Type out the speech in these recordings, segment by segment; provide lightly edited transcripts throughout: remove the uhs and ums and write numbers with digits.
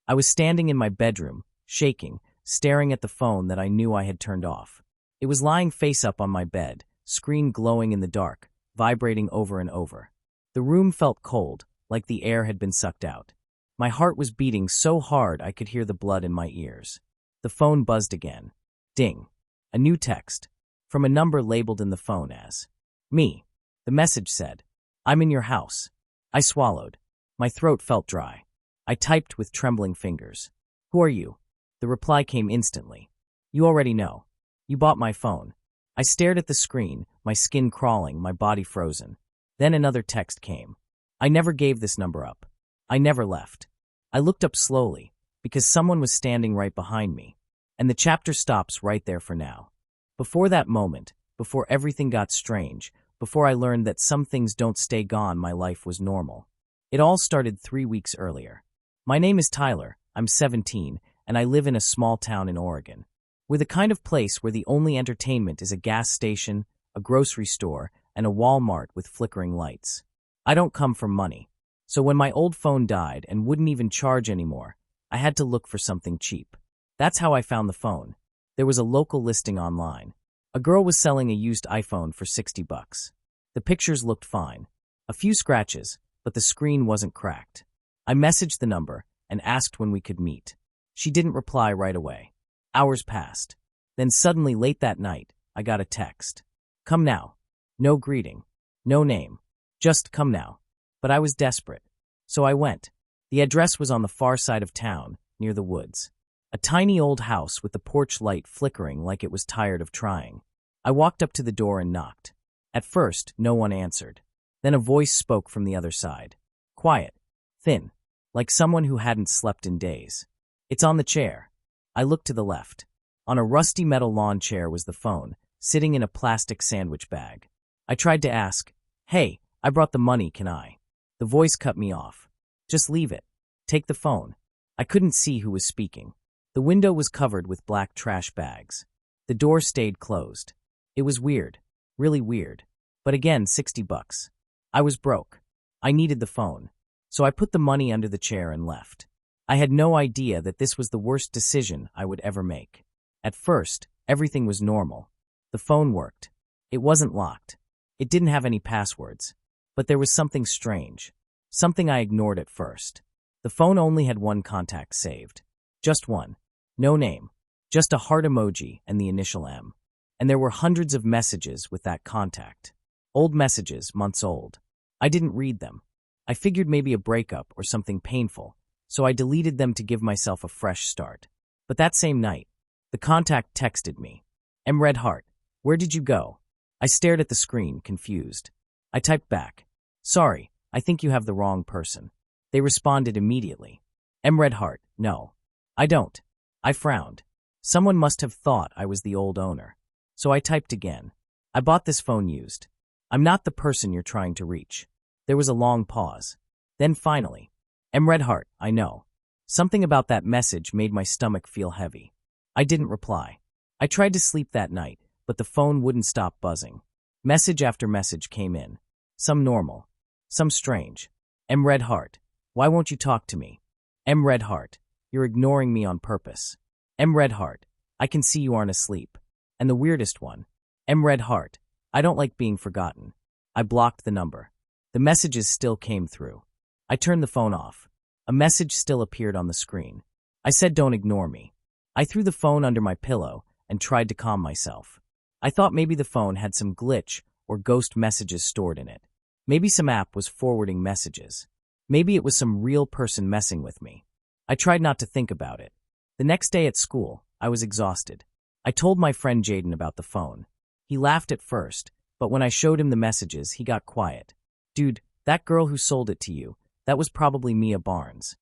I was standing in my bedroom, shaking, staring at the phone that I knew I had turned off. It was lying face up on my bed, screen glowing in the dark, vibrating over and over. The room felt cold, like the air had been sucked out. My heart was beating so hard I could hear the blood in my ears. The phone buzzed again. Ding. A new text. From a number labeled in the phone as me. The message said, "I'm in your house." I swallowed. My throat felt dry. I typed with trembling fingers. "Who are you?" The reply came instantly. "You already know. You bought my phone." I stared at the screen, my skin crawling, my body frozen. Then another text came. "I never gave this number up. I never left." I looked up slowly, because someone was standing right behind me. And the chapter stops right there for now. Before that moment, before everything got strange, before I learned that some things don't stay gone, my life was normal. It all started 3 weeks earlier. My name is Tyler, I'm 17, and I live in a small town in Oregon. We're the kind of place where the only entertainment is a gas station, a grocery store, and a Walmart with flickering lights. I don't come from money. So when my old phone died and wouldn't even charge anymore, I had to look for something cheap. That's how I found the phone. There was a local listing online. A girl was selling a used iPhone for $60. The pictures looked fine. A few scratches, but the screen wasn't cracked. I messaged the number and asked when we could meet. She didn't reply right away. Hours passed. Then suddenly late that night, I got a text. "Come now." No greeting. No name. Just "come now." But I was desperate. So I went. The address was on the far side of town, near the woods. A tiny old house with the porch light flickering like it was tired of trying. I walked up to the door and knocked. At first, no one answered. Then a voice spoke from the other side. Quiet. Thin. Like someone who hadn't slept in days. "It's on the chair." I looked to the left. On a rusty metal lawn chair was the phone, sitting in a plastic sandwich bag. I tried to ask, "Hey, I brought the money, can I?" The voice cut me off. "Just leave it. Take the phone." I couldn't see who was speaking. The window was covered with black trash bags. The door stayed closed. It was weird. Really weird. But again, $60. I was broke. I needed the phone. So I put the money under the chair and left. I had no idea that this was the worst decision I would ever make. At first, everything was normal. The phone worked. It wasn't locked. It didn't have any passwords. But there was something strange. Something I ignored at first. The phone only had one contact saved. Just one. No name. Just a heart emoji and the initial M. And there were hundreds of messages with that contact. Old messages, months old. I didn't read them. I figured maybe a breakup or something painful, so I deleted them to give myself a fresh start. But that same night, the contact texted me. "Red heart, where did you go?" I stared at the screen, confused. I typed back, "Sorry, I think you have the wrong person." They responded immediately. "Red heart, no. I don't." I frowned. Someone must have thought I was the old owner. So I typed again. "I bought this phone used. I'm not the person you're trying to reach." There was a long pause. Then finally, "Red heart, I know." Something about that message made my stomach feel heavy. I didn't reply. I tried to sleep that night, but the phone wouldn't stop buzzing. Message after message came in. Some normal. Some strange. "Red heart, why won't you talk to me?" "Red heart, you're ignoring me on purpose." "Red heart, I can see you aren't asleep." And the weirdest one. "Red heart, I don't like being forgotten." I blocked the number. The messages still came through. I turned the phone off. A message still appeared on the screen. I said, "Don't ignore me." I threw the phone under my pillow and tried to calm myself. I thought maybe the phone had some glitch or ghost messages stored in it. Maybe some app was forwarding messages. Maybe it was some real person messing with me. I tried not to think about it. The next day at school, I was exhausted. I told my friend Jaden about the phone. He laughed at first, but when I showed him the messages, he got quiet. "Dude, that girl who sold it to you, that was probably Mia Barnes."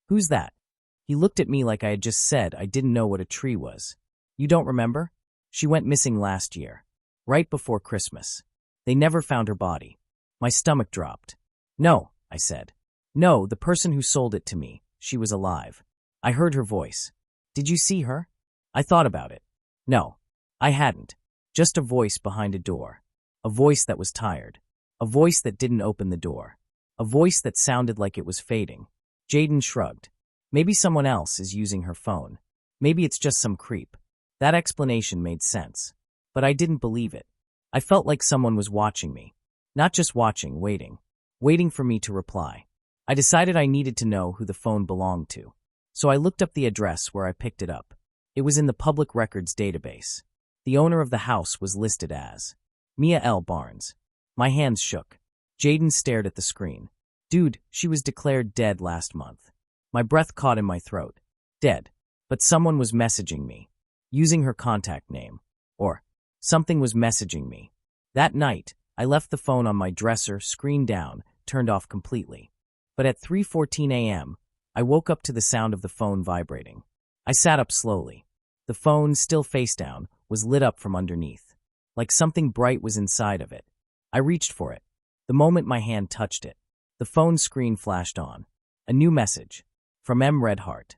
"Who's that?" He looked at me like I had just said I didn't know what a tree was. "You don't remember? She went missing last year, right before Christmas. They never found her body." My stomach dropped. "No," I said. "No, the person who sold it to me, she was alive. I heard her voice." "Did you see her?" I thought about it. No, I hadn't. Just a voice behind a door. A voice that was tired. A voice that didn't open the door. A voice that sounded like it was fading. Jaden shrugged. Maybe someone else is using her phone. Maybe it's just some creep. That explanation made sense. But I didn't believe it. I felt like someone was watching me. Not just watching, waiting. Waiting for me to reply. I decided I needed to know who the phone belonged to. So I looked up the address where I picked it up. It was in the public records database. The owner of the house was listed as Mia L. Barnes. My hands shook. Jaden stared at the screen. Dude, she was declared dead last month. My breath caught in my throat. Dead. But someone was messaging me. Using her contact name. Or something was messaging me. That night, I left the phone on my dresser, screen down, turned off completely. But at 3:14 a.m., I woke up to the sound of the phone vibrating. I sat up slowly. The phone, still face down, was lit up from underneath. Like something bright was inside of it. I reached for it. The moment my hand touched it, the phone screen flashed on. A new message. From M. Redheart.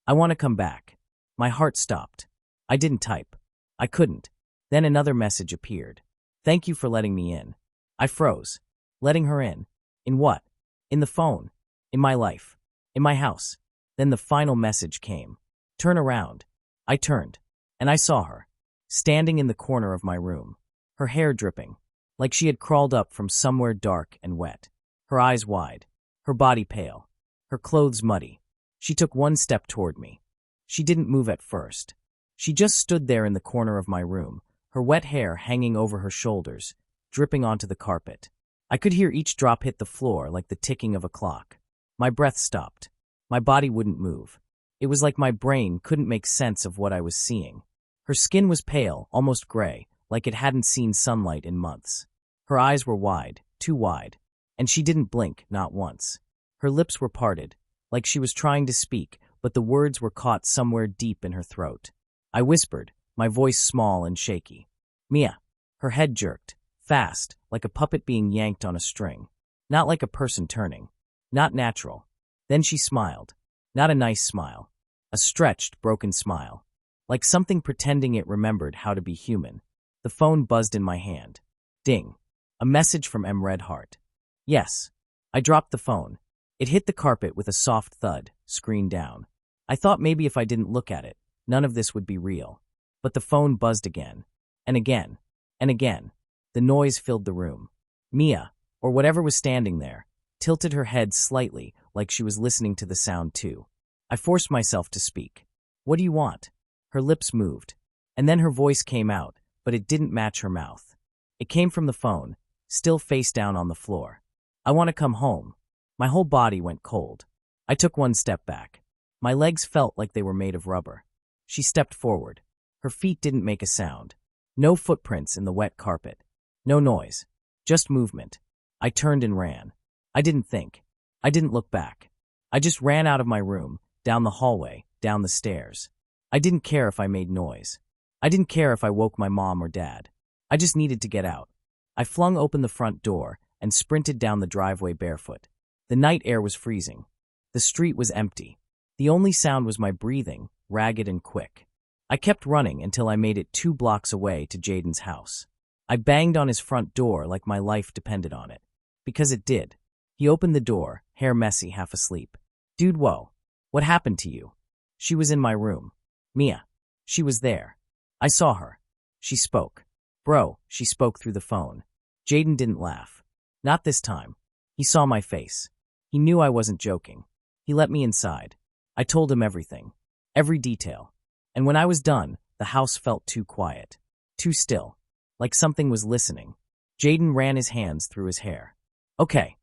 I want to come back. My heart stopped. I didn't type. I couldn't. Then another message appeared. Thank you for letting me in. I froze. Letting her in. In what? In the phone. In my life. In my house. Then the final message came. Turn around. I turned. And I saw her. Standing in the corner of my room. Her hair dripping. Like she had crawled up from somewhere dark and wet. Her eyes wide. Her body pale. Her clothes muddy. She took one step toward me. She didn't move at first. She just stood there in the corner of my room, her wet hair hanging over her shoulders, dripping onto the carpet. I could hear each drop hit the floor like the ticking of a clock. My breath stopped. My body wouldn't move. It was like my brain couldn't make sense of what I was seeing. Her skin was pale, almost gray, like it hadn't seen sunlight in months. Her eyes were wide, too wide, and she didn't blink, not once. Her lips were parted, like she was trying to speak, but the words were caught somewhere deep in her throat. I whispered, my voice small and shaky. Mia. Her head jerked, fast, like a puppet being yanked on a string. Not like a person turning. Not natural. Then she smiled. Not a nice smile. A stretched, broken smile. Like something pretending it remembered how to be human. The phone buzzed in my hand. Ding. A message from M. Redheart. Yes. I dropped the phone. It hit the carpet with a soft thud, screen down. I thought maybe if I didn't look at it, none of this would be real. But the phone buzzed again. And again. And again. The noise filled the room. Mia, or whatever was standing there, tilted her head slightly like she was listening to the sound too. I forced myself to speak. What do you want? Her lips moved. And then her voice came out, but it didn't match her mouth. It came from the phone, still face down on the floor. I want to come home. My whole body went cold. I took one step back. My legs felt like they were made of rubber. She stepped forward. Her feet didn't make a sound. No footprints in the wet carpet. No noise. Just movement. I turned and ran. I didn't think. I didn't look back. I just ran out of my room, down the hallway, down the stairs. I didn't care if I made noise. I didn't care if I woke my mom or dad. I just needed to get out. I flung open the front door and sprinted down the driveway barefoot. The night air was freezing. The street was empty. The only sound was my breathing, ragged and quick. I kept running until I made it 2 blocks away to Jaden's house. I banged on his front door like my life depended on it. Because it did. He opened the door, hair messy, half asleep. Dude, whoa. What happened to you? She was in my room. Mia. She was there. I saw her. She spoke. Bro, she spoke through the phone. Jaden didn't laugh. Not this time. He saw my face. He knew I wasn't joking. He let me inside. I told him everything. Every detail. And when I was done, the house felt too quiet. Too still. Like something was listening. Jaden ran his hands through his hair. Okay.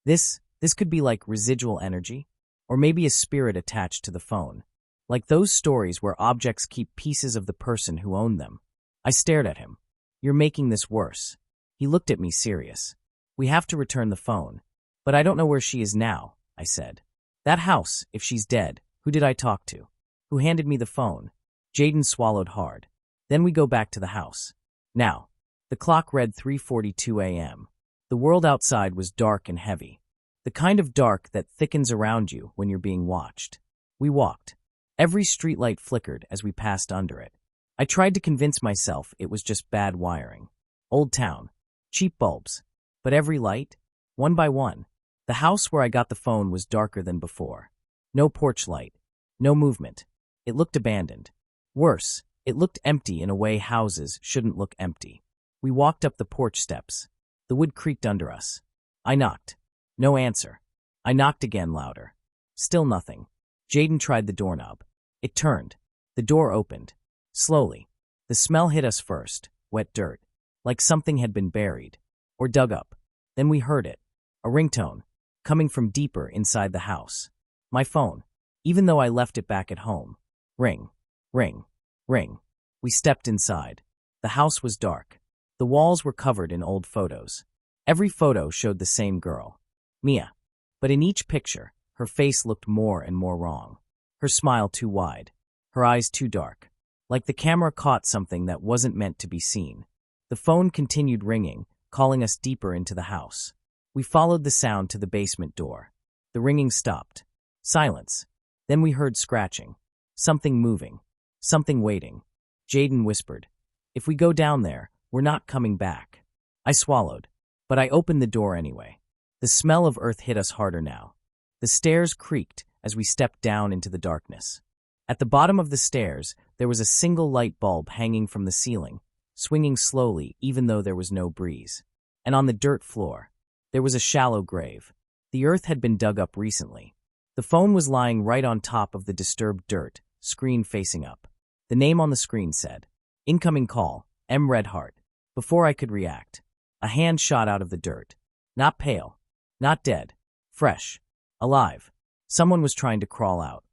This could be like residual energy. Or maybe a spirit attached to the phone. Like those stories where objects keep pieces of the person who owned them. I stared at him. You're making this worse. He looked at me serious. We have to return the phone. But I don't know where she is now, I said. That house, if she's dead, who did I talk to? Who handed me the phone? Jaden swallowed hard. Then we go back to the house. Now, the clock read 3:42 a.m. The world outside was dark and heavy. The kind of dark that thickens around you when you're being watched. We walked. Every streetlight flickered as we passed under it. I tried to convince myself it was just bad wiring. Old town. Cheap bulbs. But every light? One by one. The house where I got the phone was darker than before. No porch light. No movement. It looked abandoned. Worse, it looked empty in a way houses shouldn't look empty. We walked up the porch steps. The wood creaked under us. I knocked. No answer. I knocked again, louder. Still nothing. Jaden tried the doorknob. It turned. The door opened. Slowly. The smell hit us first, wet dirt, like something had been buried or dug up. Then we heard it. A ringtone, coming from deeper inside the house. My phone, even though I left it back at home. Ring, ring, ring. We stepped inside. The house was dark. The walls were covered in old photos. Every photo showed the same girl, Mia. But in each picture, her face looked more and more wrong. Her smile too wide. Her eyes too dark. Like the camera caught something that wasn't meant to be seen. The phone continued ringing, calling us deeper into the house. We followed the sound to the basement door. The ringing stopped. Silence. Then we heard scratching. Something moving. Something waiting. Jaden whispered, "If we go down there, we're not coming back." I swallowed, but I opened the door anyway. The smell of earth hit us harder now. The stairs creaked as we stepped down into the darkness. At the bottom of the stairs, there was a single light bulb hanging from the ceiling, swinging slowly even though there was no breeze. And on the dirt floor, there was a shallow grave. The earth had been dug up recently. The phone was lying right on top of the disturbed dirt, screen facing up. The name on the screen said, "Incoming call, M. Redheart." Before I could react, a hand shot out of the dirt. Not pale, not dead, fresh, alive. Someone was trying to crawl out.